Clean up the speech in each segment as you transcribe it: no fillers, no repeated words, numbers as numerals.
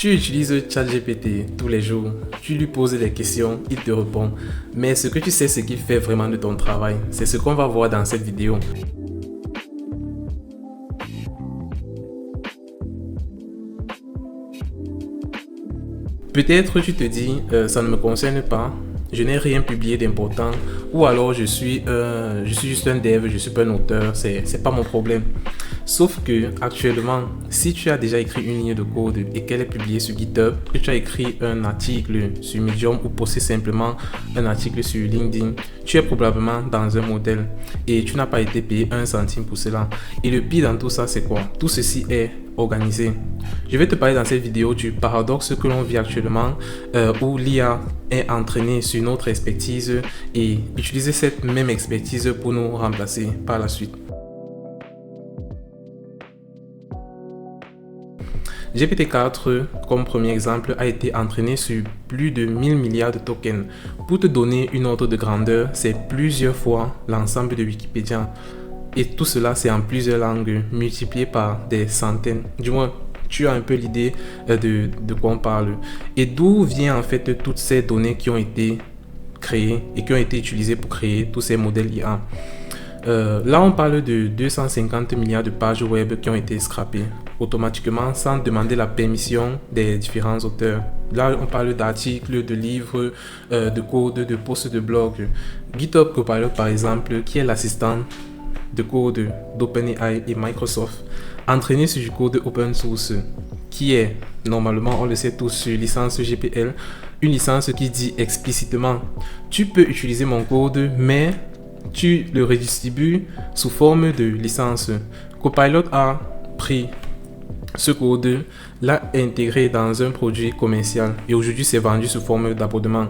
Tu utilises ChatGPT tous les jours, tu lui poses des questions, il te répond. Mais ce que tu sais, ce qu'il fait vraiment de ton travail, c'est ce qu'on va voir dans cette vidéo. Peut-être tu te dis, ça ne me concerne pas, je n'ai rien publié d'important, ou alors je suis juste un dev, je suis pas un auteur, c'est pas mon problème. Sauf que actuellement, si tu as déjà écrit une ligne de code et qu'elle est publiée sur GitHub, que tu as écrit un article sur Medium ou posté simplement un article sur LinkedIn, tu es probablement dans un modèle et tu n'as pas été payé 1 centime pour cela. Et le pire dans tout ça, c'est quoi? Tout ceci est organisé. Je vais te parler dans cette vidéo du paradoxe que l'on vit actuellement où l'IA est entraînée sur notre expertise et utiliser cette même expertise pour nous remplacer par la suite. GPT-4, comme premier exemple, a été entraîné sur plus de 1000 milliards de tokens. Pour te donner une ordre de grandeur, c'est plusieurs fois l'ensemble de Wikipédia. Et tout cela, c'est en plusieurs langues, multiplié par des centaines. Du moins, tu as un peu l'idée de quoi on parle. Et d'où viennent en fait toutes ces données qui ont été créées et qui ont été utilisées pour créer tous ces modèles IA. Là, on parle de 250 milliards de pages web qui ont été scrappées automatiquement sans demander la permission des différents auteurs. Là, on parle d'articles, de livres, de code, de posts de blog. GitHub Copilot, par exemple, qui est l'assistant de code d'OpenAI et Microsoft, entraîné sur du code open source, qui est, normalement, on le sait tous, sur licence GPL, une licence qui dit explicitement, tu peux utiliser mon code, mais tu le redistribues sous forme de licence. Copilot a pris ce code, l'a intégré dans un produit commercial et aujourd'hui c'est vendu sous forme d'abonnement.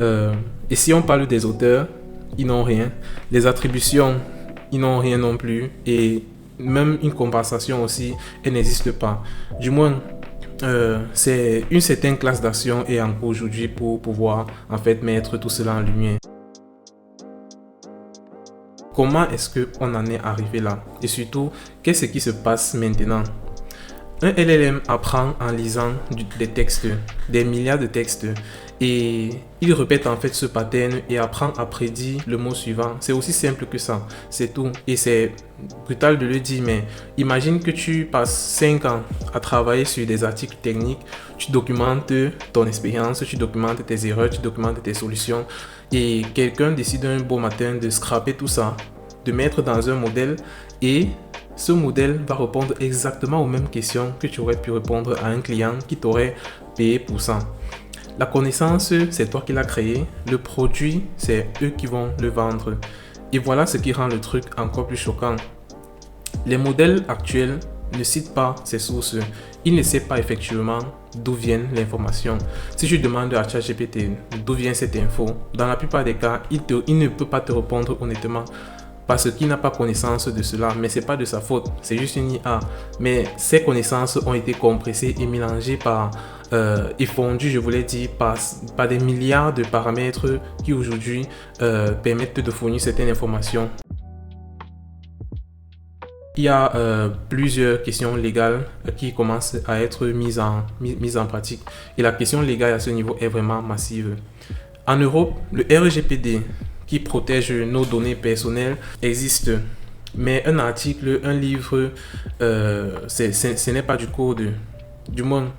Et si on parle des auteurs, ils n'ont rien. Les attributions, ils n'ont rien non plus. Et même une compensation aussi, elle n'existe pas. Du moins, c'est une certaine classe d'action et en cours aujourd'hui pour pouvoir en fait mettre tout cela en lumière. Comment est-ce qu'on en est arrivé là? Et surtout, qu'est-ce qui se passe maintenant? Un LLM apprend en lisant des textes, des milliards de textes, et il répète en fait ce pattern et apprend à prédire le mot suivant. C'est aussi simple que ça, c'est tout. Et c'est brutal de le dire, mais imagine que tu passes 5 ans à travailler sur des articles techniques, tu documentes ton expérience, tu documentes tes erreurs, tu documentes tes solutions, et quelqu'un décide un beau matin de scraper tout ça, de mettre dans un modèle, et ce modèle va répondre exactement aux mêmes questions que tu aurais pu répondre à un client qui t'aurait payé pour ça. La connaissance, c'est toi qui l'as créé. Le produit, c'est eux qui vont le vendre. Et voilà ce qui rend le truc encore plus choquant. Les modèles actuels ne citent pas ces sources. Ils ne savent pas effectivement d'où vient l'information. Si je demande à ChatGPT d'où vient cette info, dans la plupart des cas, il ne peut pas te répondre honnêtement. Parce qu'il n'a pas connaissance de cela, mais c'est pas de sa faute, c'est juste une IA. Mais ces connaissances ont été compressées et mélangées et fondues, je voulais dire, par des milliards de paramètres qui aujourd'hui permettent de fournir certaines informations. Il y a plusieurs questions légales qui commencent à être mises en pratique. Et la question légale à ce niveau est vraiment massive. En Europe, le RGPD, qui protège nos données personnelles, existe. Mais un article, un livre, ce n'est pas du code. Du moins,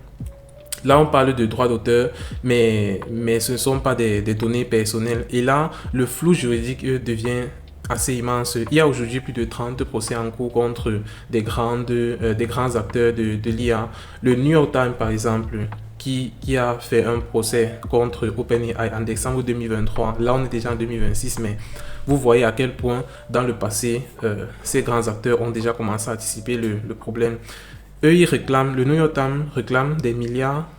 là on parle de droits d'auteur, mais ce ne sont pas des données personnelles. Et là, le flou juridique devient assez immense. Il y a aujourd'hui plus de 30 procès en cours contre des grands acteurs de l'IA. Le New York Times, par exemple, qui a fait un procès contre OpenAI en décembre 2023. Là, on est déjà en 2026, mais vous voyez à quel point, dans le passé, ces grands acteurs ont déjà commencé à anticiper le problème. Eux, le New York Times réclame des milliards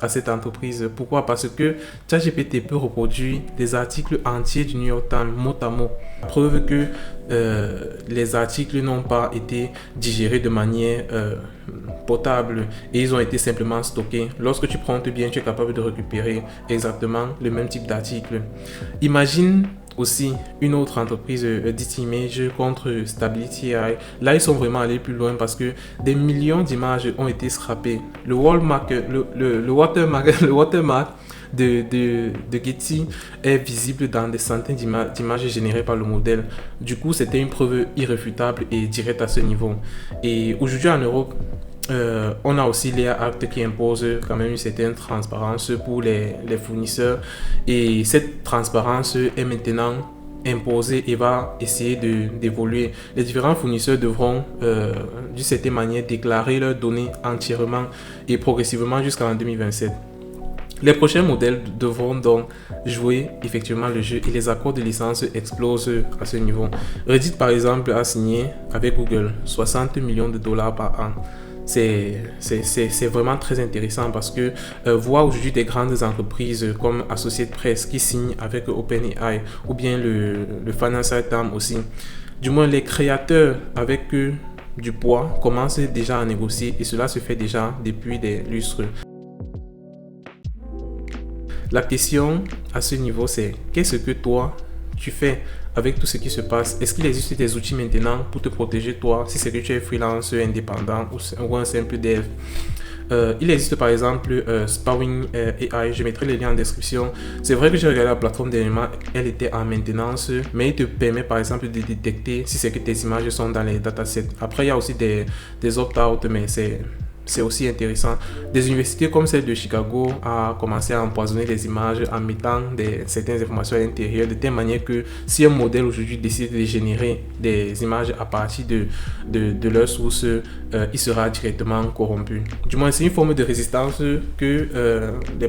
à cette entreprise. Pourquoi? Parce que ChatGPT peut reproduire des articles entiers du New York Times mot à mot. Preuve que les articles n'ont pas été digérés de manière potable et ils ont été simplement stockés. Lorsque tu promptes bien, tu es capable de récupérer exactement le même type d'article. Imagine Aussi, une autre entreprise d'image contre Stability AI. Là, ils sont vraiment allés plus loin parce que des millions d'images ont été scrappées. Le watermark, le watermark de Getty est visible dans des centaines d'images générées par le modèle. Du coup, c'était une preuve irréfutable et directe à ce niveau. Et aujourd'hui en Europe, on a aussi l'EA Act qui impose quand même une certaine transparence pour les fournisseurs, et cette transparence est maintenant imposée et va essayer d'évoluer. Les différents fournisseurs devront d'une certaine manière déclarer leurs données entièrement et progressivement jusqu'en 2027. Les prochains modèles devront donc jouer effectivement le jeu et les accords de licence explosent à ce niveau. Reddit par exemple a signé avec Google 60 millions de dollars par an. C'est vraiment très intéressant parce que voir aujourd'hui des grandes entreprises comme Associated Press qui signent avec OpenAI ou bien le Financial Times aussi, du moins les créateurs avec du poids commencent déjà à négocier, et cela se fait déjà depuis des lustres. La question à ce niveau, c'est qu'est-ce que toi tu fais avec tout ce qui se passe? Est-ce qu'il existe des outils maintenant pour te protéger toi, si c'est que tu es freelance, indépendant ou un simple dev? Il existe par exemple Sparring AI, je mettrai les liens en description. C'est vrai que j'ai regardé la plateforme dernièrement, elle était en maintenance, mais il te permet par exemple de détecter si c'est que tes images sont dans les datasets. Après, il y a aussi des opt-out, mais c'est aussi intéressant. Des universités comme celle de Chicago a commencé à empoisonner les images en mettant certaines informations à l'intérieur, de telle manière que si un modèle aujourd'hui décide de générer des images à partir de leur source, il sera directement corrompu. Du moins, c'est une forme de résistance que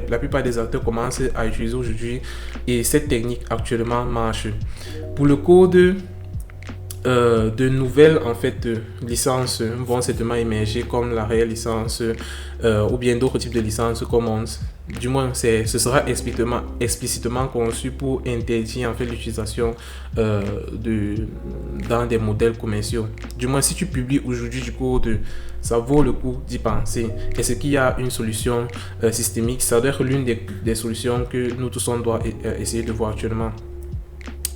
la plupart des acteurs commencent à utiliser aujourd'hui, et cette technique actuellement marche. Pour le code, de nouvelles licences vont certainement émerger, comme la réelle licence ou bien d'autres types de licences Commons. Du moins, ce sera explicitement conçu pour interdire l'utilisation dans des modèles commerciaux. Du moins, si tu publies aujourd'hui du code, ça vaut le coup d'y penser. Est-ce qu'il y a une solution systémique? Ça doit être l'une des solutions que nous tous on doit essayer de voir actuellement.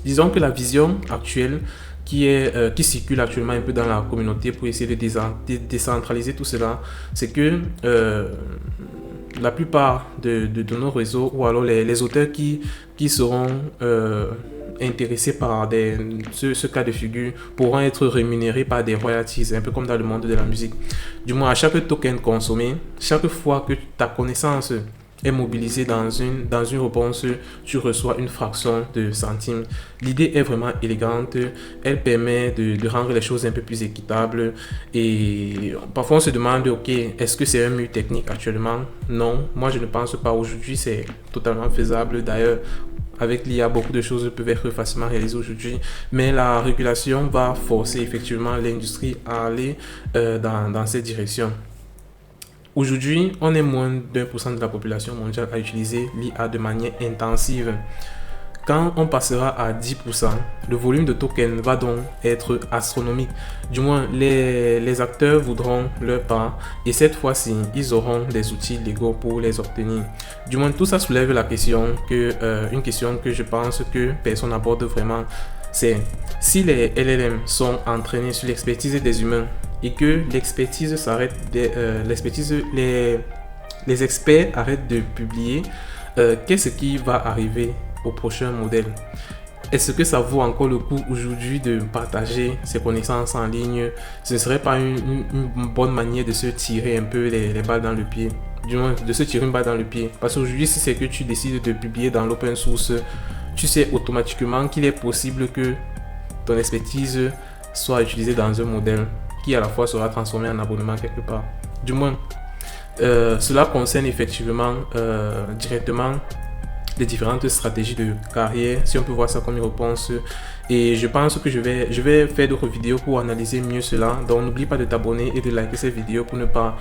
Disons que la vision actuelle qui circule actuellement un peu dans la communauté pour essayer de décentraliser tout cela, c'est que la plupart de nos réseaux, ou alors les auteurs qui seront intéressés par ce cas de figure, pourront être rémunérés par des royalties, un peu comme dans le monde de la musique. Du moins, à chaque token consommé, chaque fois que ta connaissance est mobilisée dans une réponse, tu reçois une fraction de centimes. L'idée est vraiment élégante, elle permet de rendre les choses un peu plus équitables, et parfois on se demande, ok, est-ce que c'est un mur technique actuellement? Non, moi je ne pense pas. Aujourd'hui c'est totalement faisable. D'ailleurs, avec l'IA, beaucoup de choses peuvent être facilement réalisées aujourd'hui, mais la régulation va forcer effectivement l'industrie à aller dans cette direction. Aujourd'hui, on est moins d'1% de la population mondiale à utiliser l'IA de manière intensive. Quand on passera à 10%, le volume de tokens va donc être astronomique. Du moins, les acteurs voudront leur part, et cette fois-ci, ils auront des outils légaux pour les obtenir. Du moins, tout ça soulève la question une question que je pense que personne n'aborde vraiment. C'est si les LLM sont entraînés sur l'expertise des humains et que l'expertise s'arrête, les experts arrêtent de publier, qu'est-ce qui va arriver au prochain modèle? Est-ce que ça vaut encore le coup aujourd'hui de partager ses connaissances en ligne? Ce ne serait pas une bonne manière de se tirer un peu les balles dans le pied? Du moins, de se tirer une balle dans le pied. Parce qu'aujourd'hui, si c'est que tu décides de publier dans l'open source, tu sais automatiquement qu'il est possible que ton expertise soit utilisée dans un modèle qui à la fois sera transformé en abonnement quelque part. Du moins, cela concerne effectivement directement les différentes stratégies de carrière, si on peut voir ça comme une réponse. Et je pense que je vais faire d'autres vidéos pour analyser mieux cela. Donc n'oublie pas de t'abonner et de liker cette vidéo pour ne pas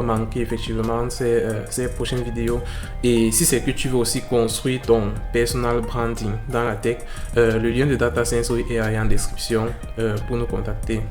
manquer effectivement ces prochaines vidéos. Et si c'est que tu veux aussi construire ton personal branding dans la tech, le lien de Data Science AI est en description pour nous contacter.